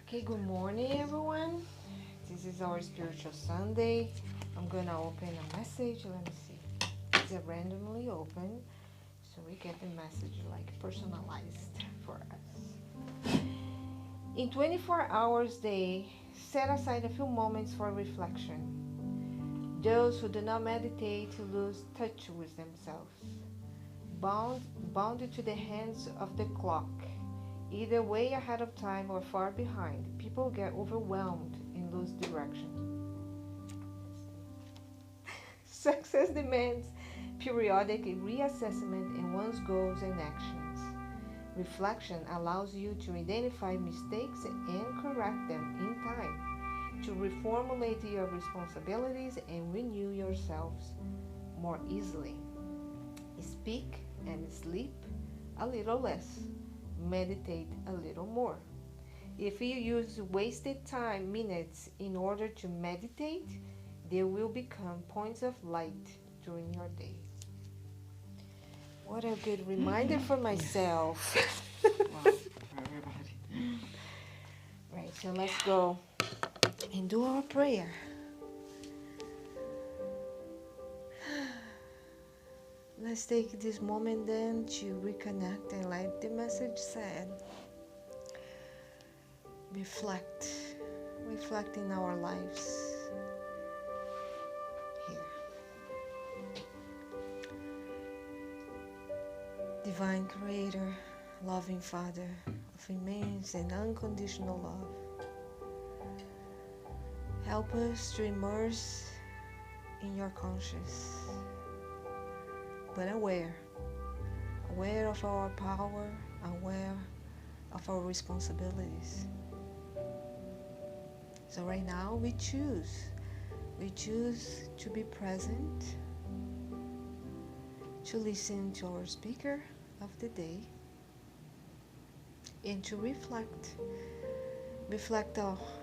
Okay, good morning, everyone. This is our spiritual Sunday. I'm gonna open a message. Let me see. It's a randomly open, so we get the message like personalized for us. In 24 hours day, set aside a few moments for reflection. Those who do not meditate lose touch with themselves, bound, bound to the hands of the clock, either way ahead of time or far behind. People get overwhelmed and lose direction. Success demands periodic reassessment in one's goals and actions. Reflection allows you to identify mistakes and correct them in time, to reformulate your responsibilities and renew yourselves more easily. Speak and sleep a little less. Meditate a little more. If you use wasted time minutes in order to meditate, they will become points of light during your day. What a good reminder for myself. Wow, for everybody. Right, so let's go and do our prayer. Let's take this moment then to reconnect and like the message said. Reflect in our lives here. Divine Creator, loving Father of immense and unconditional love, help us to immerse in your conscious, but aware of our power, aware of our responsibilities. So right now we choose to be present, to listen to our speaker of the day, and to reflect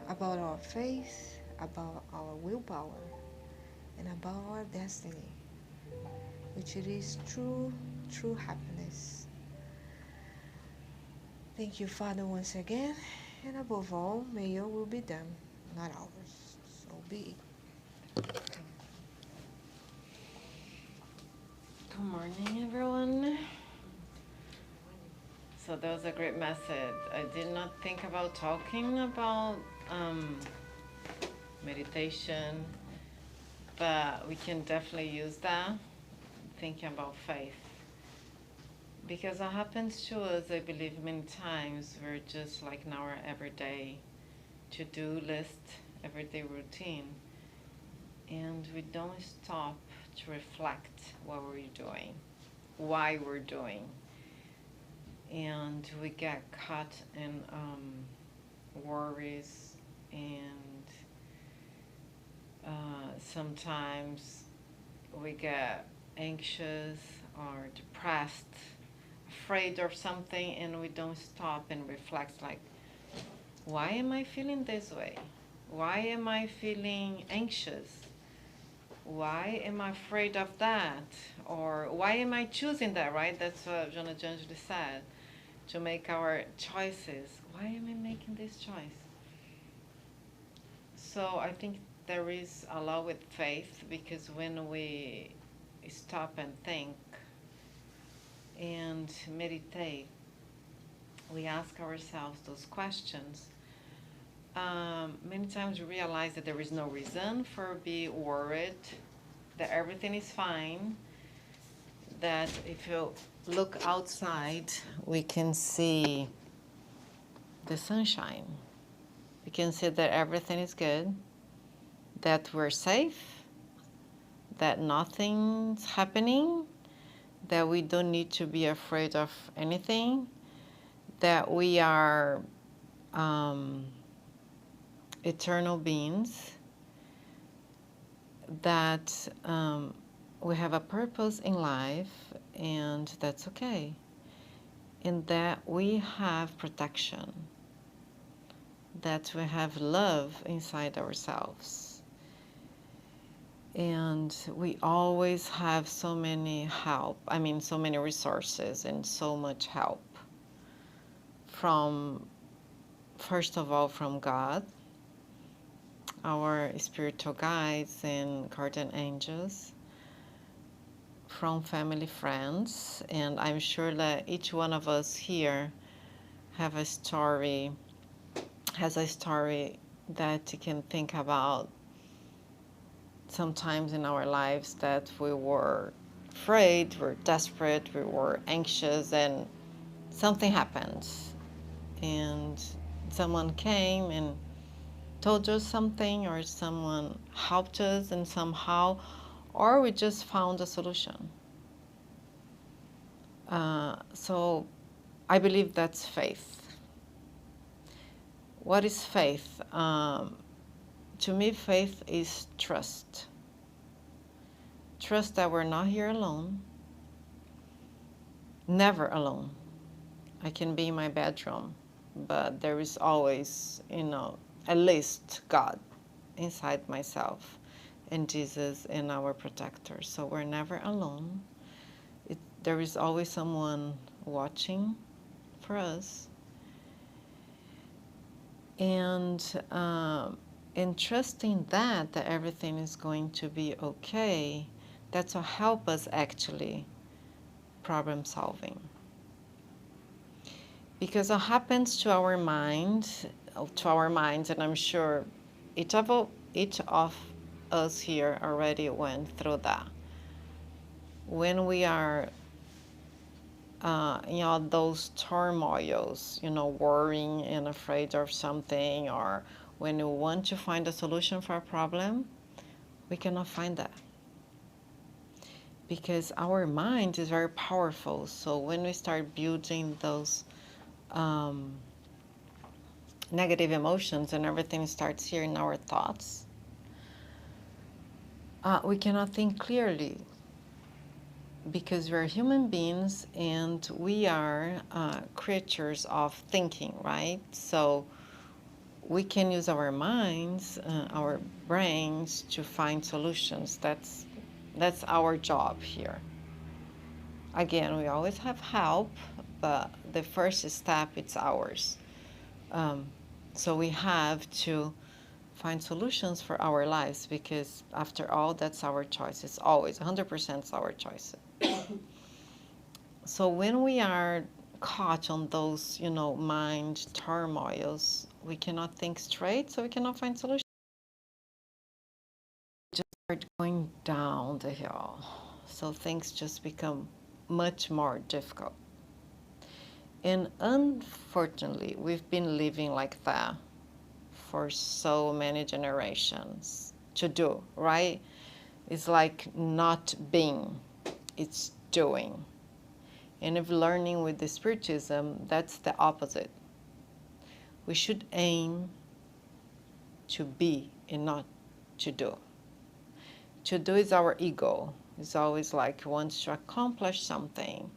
about our faith, about our willpower, and about our destiny, which it is true happiness. Thank you, Father, once again, and above all, may your will be done, not ours. So be it. Good morning, everyone. So that was a great message. I did not think about talking about meditation, but we can definitely use that, thinking about faith. Because what happens to us, I believe many times, we're just like in our everyday to-do list, everyday routine, and we don't stop to reflect what we're doing, why we're doing. And we get caught in worries, and sometimes we get anxious or depressed, afraid of something, and we don't stop and reflect like, why am I feeling this way? Why am I feeling anxious? Why am I afraid of that? Or why am I choosing that, right? That's what Jonah Gently said, to make our choices. Why am I making this choice? So I think there is a lot with faith, because when we stop and think and meditate, we ask ourselves those questions. Many times we realize that there is no reason for be worried, that everything is fine, that if you look outside, we can see the sunshine. We can see that everything is good, that we're safe, that nothing's happening, that we don't need to be afraid of anything, that we are eternal beings, that we have a purpose in life, and that's okay, and that we have protection, that we have love inside ourselves, and we always have so many resources and so much help. from, first of all, from God, our spiritual guides and guardian angels, from family, friends, and I'm sure that each one of us here have a story, has a story that you can think about sometimes in our lives that we were afraid, we were desperate, we were anxious, and something happened. And someone came and told us something, or someone helped us and somehow, or we just found a solution. So I believe that's faith. What is faith? To me, faith is trust. Trust that we're not here alone, never alone. I can be in my bedroom, but there is always, at least God inside myself and Jesus and our protector. So we're never alone. There is always someone watching for us. And trusting that everything is going to be okay, that's what help us actually problem solving. Because what happens to our minds, and I'm sure each of us here already went through that. When we are in all those turmoils, worrying and afraid of something, or when we want to find a solution for a problem, we cannot find that. Because our mind is very powerful. So when we start building those negative emotions and everything starts here in our thoughts, we cannot think clearly, because we're human beings and we are creatures of thinking, right? So we can use our minds, our brains, to find solutions. That's our job here. Again, we always have help, but the first step, it's ours. So we have to find solutions for our lives, because after all, that's our choice. It's always 100% our choice. So when we are caught on those, mind turmoils, we cannot think straight, so we cannot find solutions. We just start going down the hill. So things just become much more difficult. And unfortunately, we've been living like that for so many generations to do, right? It's like not being, it's doing. And if learning with the Spiritism, that's the opposite. We should aim to be and not to do. To do is our ego. It's always like wants to accomplish something,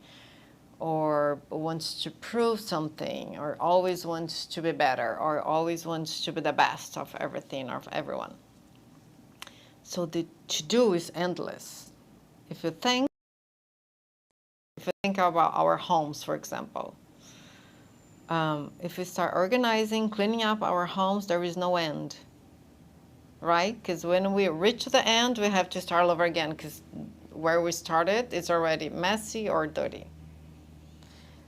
or wants to prove something, or always wants to be better, or always wants to be the best of everything or of everyone. So the to-do is endless. If you think about our homes, for example, if we start organizing, cleaning up our homes, there is no end, right? Because when we reach the end, we have to start all over again, because where we started is already messy or dirty.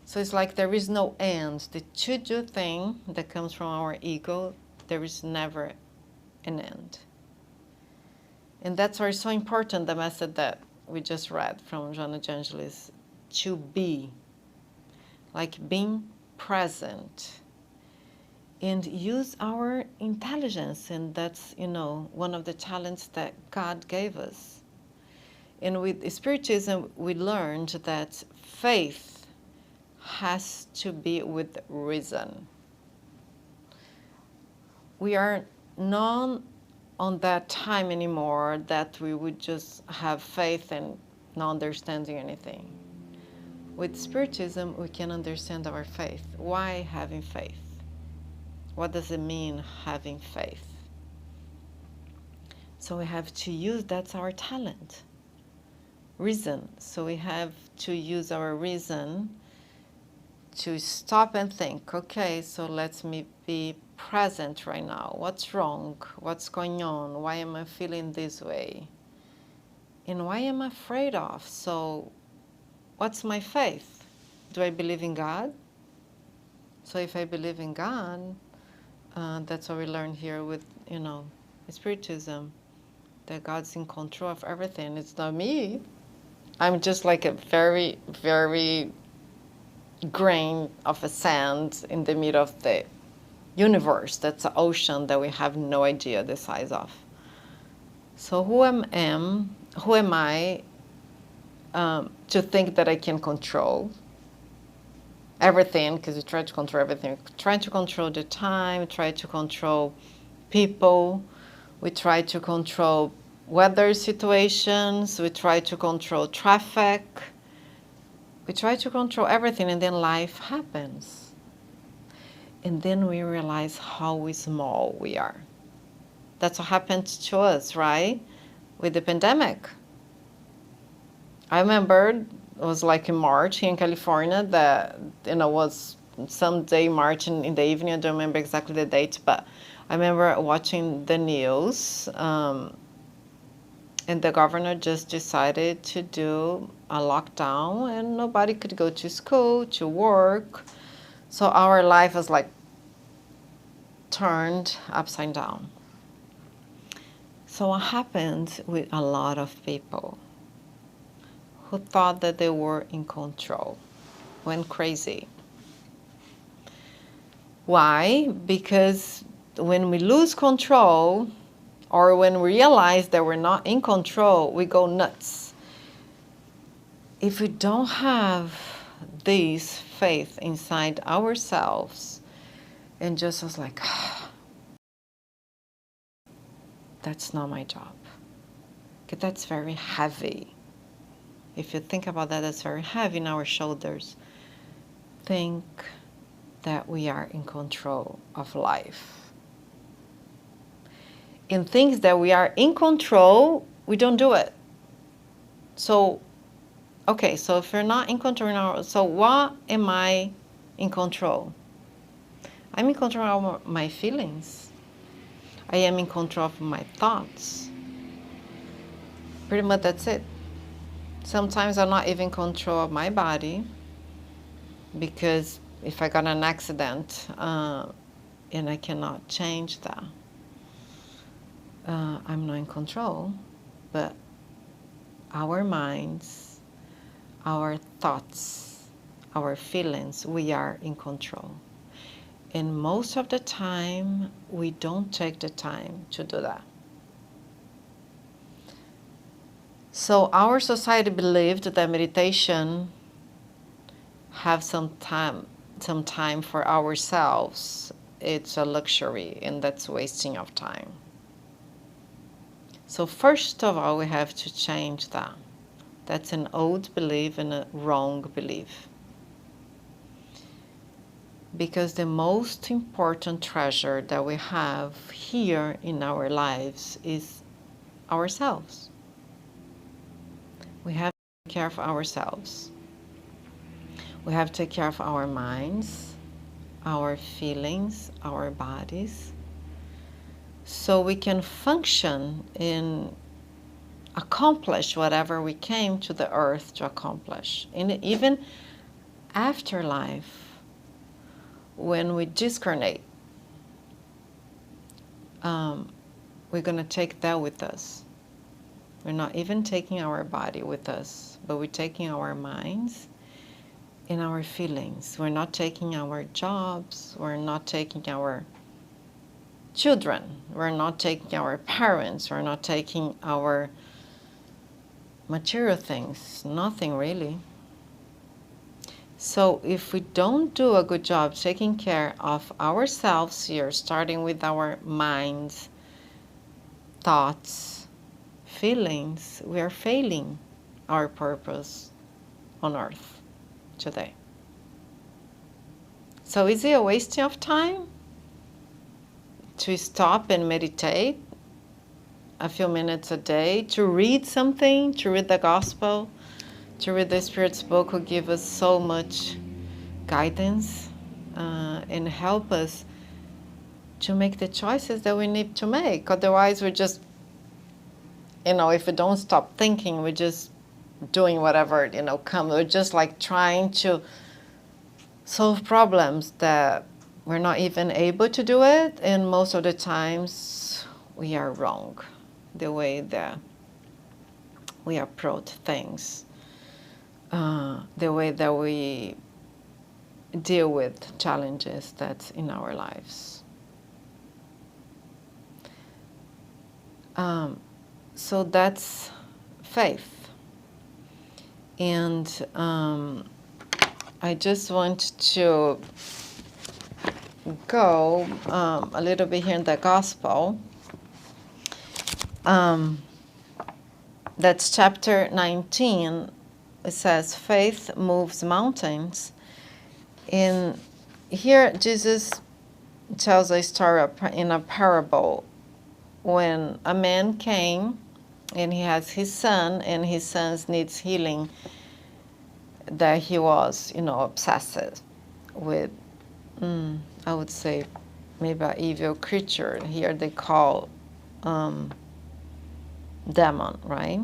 So it's like there is no end. The to-do thing that comes from our ego, there is never an end. And that's why it's so important, the message that we just read from Joanna de Angelis, to be, like being present, and use our intelligence. And that's, one of the talents that God gave us. And with Spiritism, we learned that faith has to be with reason. We are not on that time anymore that we would just have faith and not understanding anything. With Spiritism, we can understand our faith. Why having faith? What does it mean, having faith? So we have to use, that's our talent, reason. So we have to use our reason to stop and think, okay, so let me be present right now. What's wrong? What's going on? Why am I feeling this way? And why am I afraid of? So what's my faith? Do I believe in God? So if I believe in God, that's what we learn here with, Spiritism, that God's in control of everything. It's not me. I'm just like a very, very grain of a sand in the middle of the universe. That's an ocean that we have no idea the size of. So who am I to think that I can control everything? Because we try to control everything. We try to control the time, we try to control people, we try to control weather situations, we try to control traffic, we try to control everything, and then life happens. And then we realize how small we are. That's what happened to us, right? With the pandemic. I remember it was like in March here in California that, was some day March in the evening. I don't remember exactly the date, but I remember watching the news, and the governor just decided to do a lockdown and nobody could go to school, to work. So our life was like turned upside down. So what happened with a lot of people who thought that they were in control went crazy. Why? Because when we lose control, or when we realize that we're not in control, we go nuts. If we don't have this faith inside ourselves, and just was like, that's not my job. Because that's very heavy. If you think about that, that's very heavy in our shoulders. Think that we are in control of life. In things that we are in control, we don't do it. So, okay, so if we're not in control, so what am I in control? I'm in control of my feelings. I am in control of my thoughts. Pretty much that's it. Sometimes I'm not even in control of my body, because if I got an accident and I cannot change that, I'm not in control. But our minds, our thoughts, our feelings, we are in control. And most of the time, we don't take the time to do that. So our society believed that meditation have some time for ourselves. It's a luxury, and that's wasting of time. So first of all, we have to change that. That's an old belief and a wrong belief. Because the most important treasure that we have here in our lives is ourselves. We have to take care of ourselves. We have to take care of our minds, our feelings, our bodies, so we can function and accomplish whatever we came to the earth to accomplish. And even after life, when we discarnate, we're going to take that with us. We're not even taking our body with us, but we're taking our minds and our feelings. We're not taking our jobs. We're not taking our children. We're not taking our parents. We're not taking our material things. Nothing really. So if we don't do a good job taking care of ourselves here, starting with our minds, thoughts, feelings, we are failing our purpose on earth today. So is it a waste of time to stop and meditate a few minutes a day, to read something, to read the gospel, to read the Spirit's book, who give us so much guidance and help us to make the choices that we need to make. Otherwise, we're just, if we don't stop thinking, we're just doing whatever, comes. We're just like trying to solve problems that we're not even able to do it. And most of the times, we are wrong the way that we approach things, the way that we deal with challenges that's in our lives. So that's faith. And I just want to go a little bit here in the gospel. That's chapter 19. It says, faith moves mountains. And here Jesus tells a story in a parable when a man came and he has his son, and his son needs healing, that he was, obsessed with, I would say, maybe an evil creature. Here they call demon, right?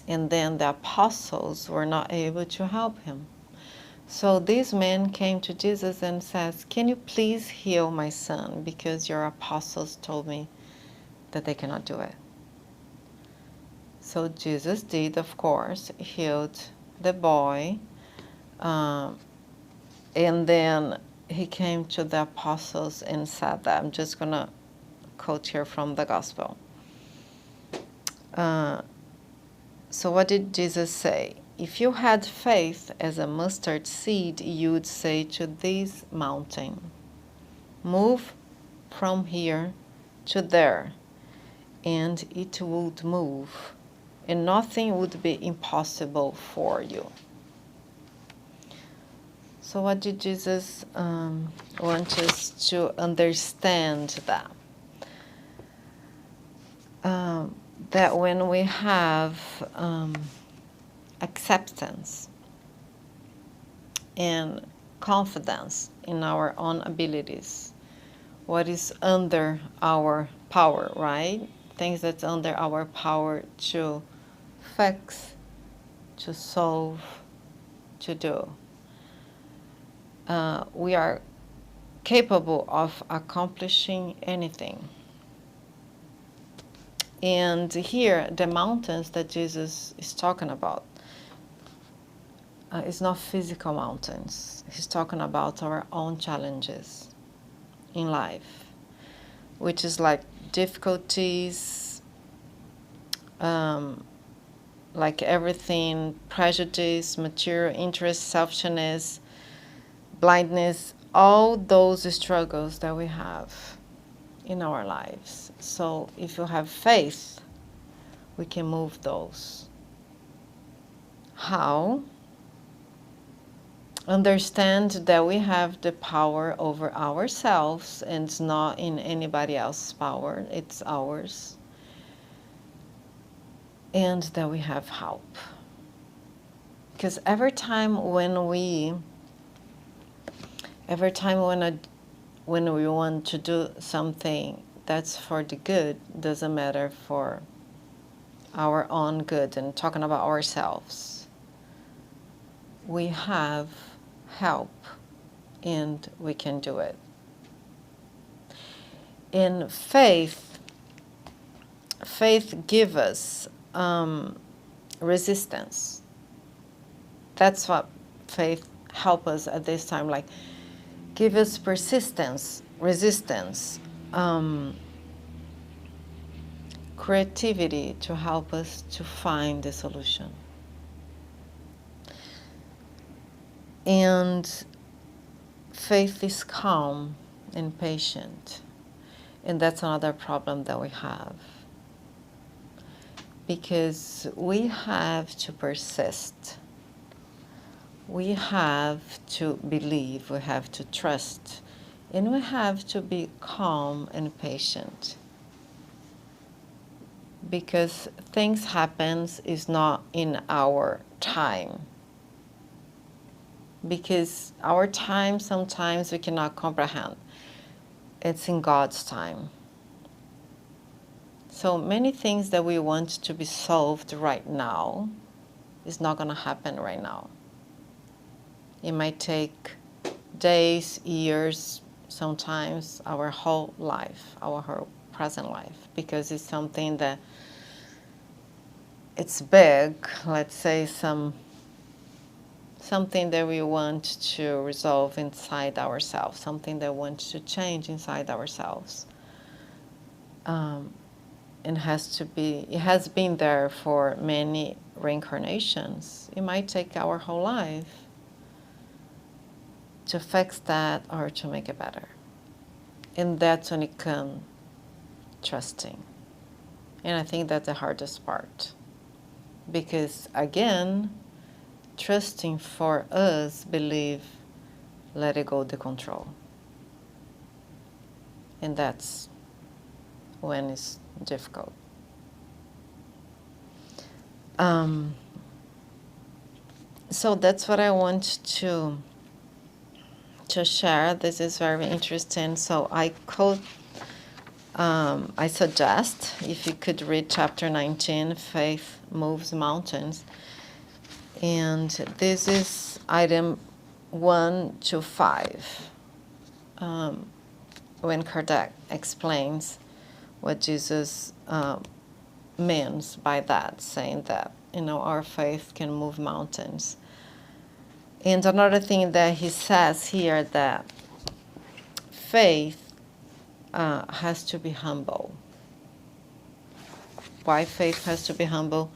And then the apostles were not able to help him. So this man came to Jesus and says, can you please heal my son? Because your apostles told me that they cannot do it. So Jesus did, of course, healed the boy. And then he came to the apostles and said that. I'm just going to quote here from the gospel. So what did Jesus say? If you had faith as a mustard seed, you would say to this mountain, move from here to there, and it would move, and nothing would be impossible for you. So what did Jesus want us to understand that? That when we have acceptance and confidence in our own abilities, what is under our power, right? Things that's under our power to fix, to solve, to do. We are capable of accomplishing anything. And here, the mountains that Jesus is talking about is not physical mountains. He's talking about our own challenges in life, which is like difficulties, like everything, prejudice, material interest, selfishness, blindness, all those struggles that we have in our lives. So if you have faith, we can move those. How? Understand that we have the power over ourselves, and it's not in anybody else's power, it's ours. And that we have help. Because every time when we want to do something that's for the good, doesn't matter for our own good, and talking about ourselves, we have help and we can do it. In faith gives us resistance. That's what faith helps us at this time, like give us persistence, resistance, creativity to help us to find the solution. And faith is calm and patient. And that's another problem that we have. Because we have to persist. We have to believe, we have to trust, and we have to be calm and patient. Because things happen is not in our time. because our time sometimes we cannot comprehend. It's in God's time. So many things that we want to be solved right now is not going to happen right now. It might take days, years, sometimes our whole life, our whole present life, because it's something that it's big, let's say something that we want to resolve inside ourselves, something that wants to change inside ourselves. It has been there for many reincarnations. It might take our whole life to fix that or to make it better. And that's when it comes trusting. And I think that's the hardest part. Because again, trusting for us, believe, let it go the control. And that's when it's difficult. So that's what I want to share. This is very interesting. So I suggest if you could read chapter 19, Faith Moves Mountains. And this is item 1 to 5. When Kardec explains what Jesus means by that, saying that, our faith can move mountains. And another thing that he says here, that faith has to be humble. Why faith has to be humble?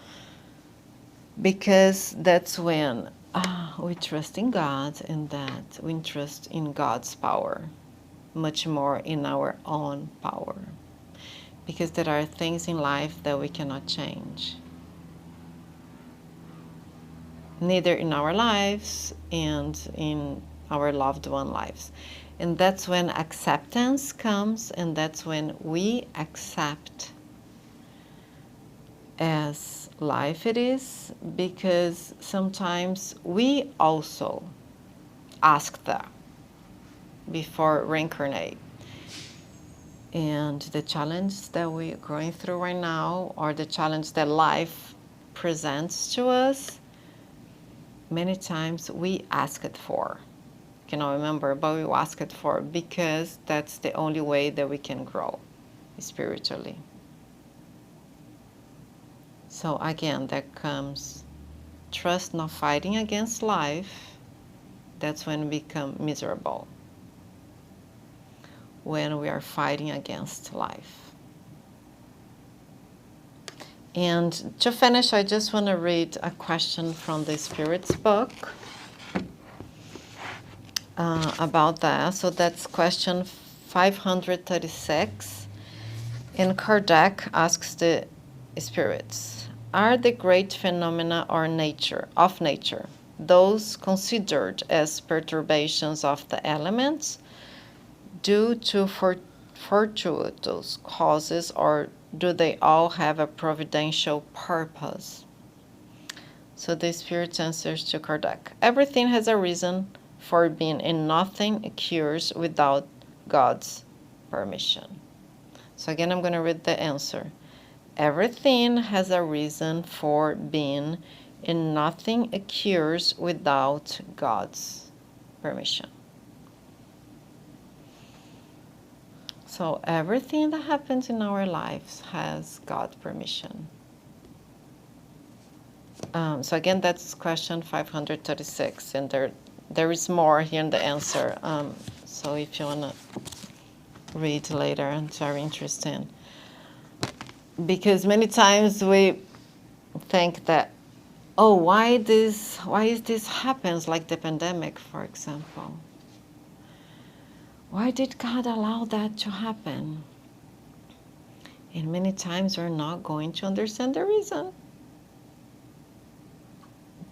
Because that's when we trust in God, and that we trust in God's power, much more in our own power. Because there are things in life that we cannot change. Neither in our lives and in our loved one lives. And that's when acceptance comes, and that's when we accept as life it is, because sometimes we also ask that before reincarnate. And the challenge that we're going through right now, or the challenge that life presents to us, many times we ask it for. Cannot remember, but we ask it for, because that's the only way that we can grow spiritually. So again, there comes trust, not fighting against life. That's when we become miserable. When we are fighting against life. And to finish, I just want to read a question from the Spirit's book about that. So that's question 536. And Kardec asks the spirits, are the great phenomena of nature, those considered as perturbations of the elements, due to fortuitous causes, or do they all have a providential purpose? So the Spirit answers to Kardec, everything has a reason for being, and nothing occurs without God's permission. So again, I'm going to read the answer. Everything has a reason for being, and nothing occurs without God's permission. So everything that happens in our lives has God's permission. So again, that's question 536, and there is more here in the answer. So if you want to read later, it's very interesting. Because many times we think that, oh, why is this happens, like the pandemic, for example. Why did God allow that to happen? And many times we're not going to understand the reason.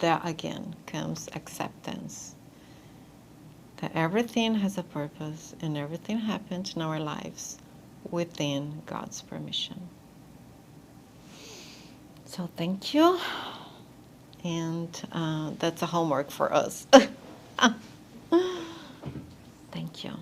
That again comes acceptance. That everything has a purpose, and everything happens in our lives within God's permission. So thank you. And that's a homework for us. Thank you.